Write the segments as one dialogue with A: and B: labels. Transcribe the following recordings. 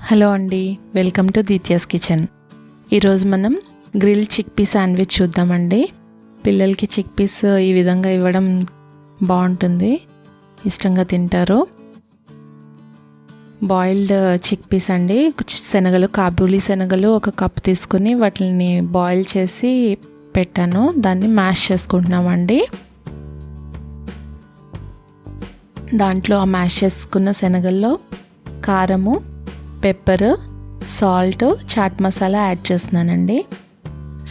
A: Hello అండి, welcome to దీత్యాస్ kitchen. ఈరోజు మనం గ్రిల్ చిక్పీ శాండ్విచ్ చూద్దామండి. పిల్లలకి చిక్పీస్ ఈ విధంగా ఇవ్వడం బాగుంటుంది, ఇష్టంగా తింటారు. బాయిల్డ్ చిక్పీస్ అండి, శనగలు, కాబూలీ శనగలు ఒక కప్ తీసుకుని వాటిని బాయిల్ చేసి పెట్టాను. దాన్ని మ్యాష్ చేసుకుంటున్నామండి. దాంట్లో ఆ మ్యాష్ చేసుకున్న శనగల్లో కారము, pepper, salt, chaat masala add చేస్తున్నానండి.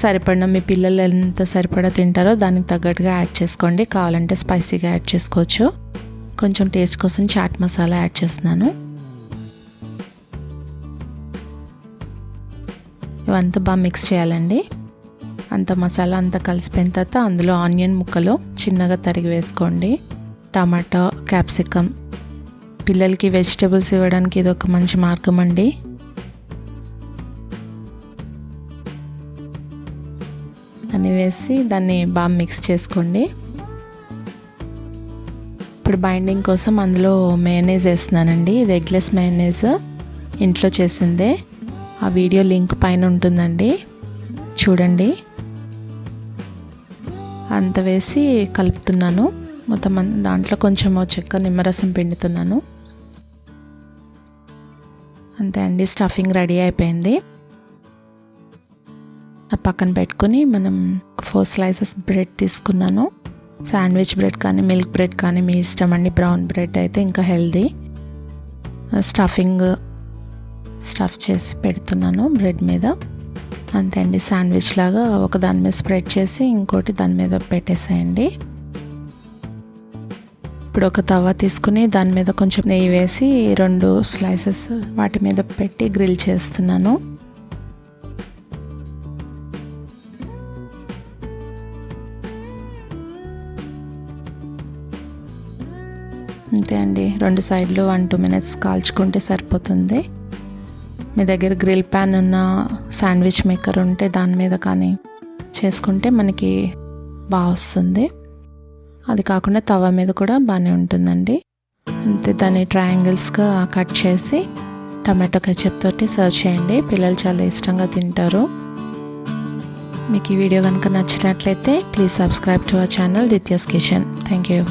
A: సరిపడిన మీ పిల్లలు ఎంత సరిపడా తింటారో దానికి తగ్గట్టుగా యాడ్ చేసుకోండి. కావాలంటే స్పైసీగా యాడ్ చేసుకోవచ్చు. కొంచెం టేస్ట్ కోసం చాట్ మసాలా యాడ్ చేస్తున్నాను. ఇవంతా బాగా మిక్స్ చేయాలండి. అంత మసాలా అంతా కలిసిపోయిన తర్వాత అందులో ఆనియన్ ముక్కలు చిన్నగా తరిగి వేసుకోండి. టమాటో, క్యాప్సికమ్, పిల్లలకి వెజిటబుల్స్ ఇవ్వడానికి ఇది ఒక మంచి మార్గం అండి. అని వేసి దాన్ని బాగా మిక్స్ చేసుకోండి. ఇప్పుడు బైండింగ్ కోసం అందులో మయోనైజ్ వేస్తున్నానండి. ఇది ఎగ్లెస్ మయోనైజ్, ఇంట్లో చేసిందే. ఆ వీడియో లింక్ పైన ఉంటుందండి, చూడండి. అంత వేసి కలుపుతున్నాను మొత్తం. దాంట్లో కొంచెం చెక్క నిమ్మరసం పిండుతున్నాను. అంతే అండి, స్టఫింగ్ రెడీ అయిపోయింది. పక్కన పెట్టుకుని మనం 4 స్లైసెస్ బ్రెడ్ తీసుకున్నాను. శాండ్విచ్ బ్రెడ్ కానీ మిల్క్ బ్రెడ్ కానీ మీ ఇష్టం అండి. బ్రౌన్ బ్రెడ్ అయితే ఇంకా హెల్దీ. స్టఫ్ చేసి పెడుతున్నాను బ్రెడ్ మీద. అంతే అండి, శాండ్విచ్ లాగా ఒక దాని మీద స్ప్రెడ్ చేసి ఇంకోటి దాని మీద పెట్టేసేయండి. ఇప్పుడు ఒక తవా తీసుకుని దాని మీద కొంచెం నెయ్యి వేసి 2 స్లైసెస్ వాటి మీద పెట్టి గ్రిల్ చేస్తున్నాను. అంతే అండి, 2 సైడ్లు 1-2 మినిట్స్ కాల్చుకుంటే సరిపోతుంది. మీ దగ్గర గ్రిల్ ప్యాన్ ఉన్న శాండ్విచ్ మేకర్ ఉంటే దాని మీద కానీ చేసుకుంటే మనకి బాగా వస్తుంది. అది కాకుండా తవా మీద కూడా బాగానే ఉంటుందండి. అంతే, దాన్ని ట్రయాంగిల్స్గా కట్ చేసి టమాటో కెచప్ తోటి సర్వ్ చేయండి. పిల్లలు చాలా ఇష్టంగా తింటారు. మీకు ఈ వీడియో కనుక నచ్చినట్లయితే please subscribe to our channel Deethya's kitchen. Thank you.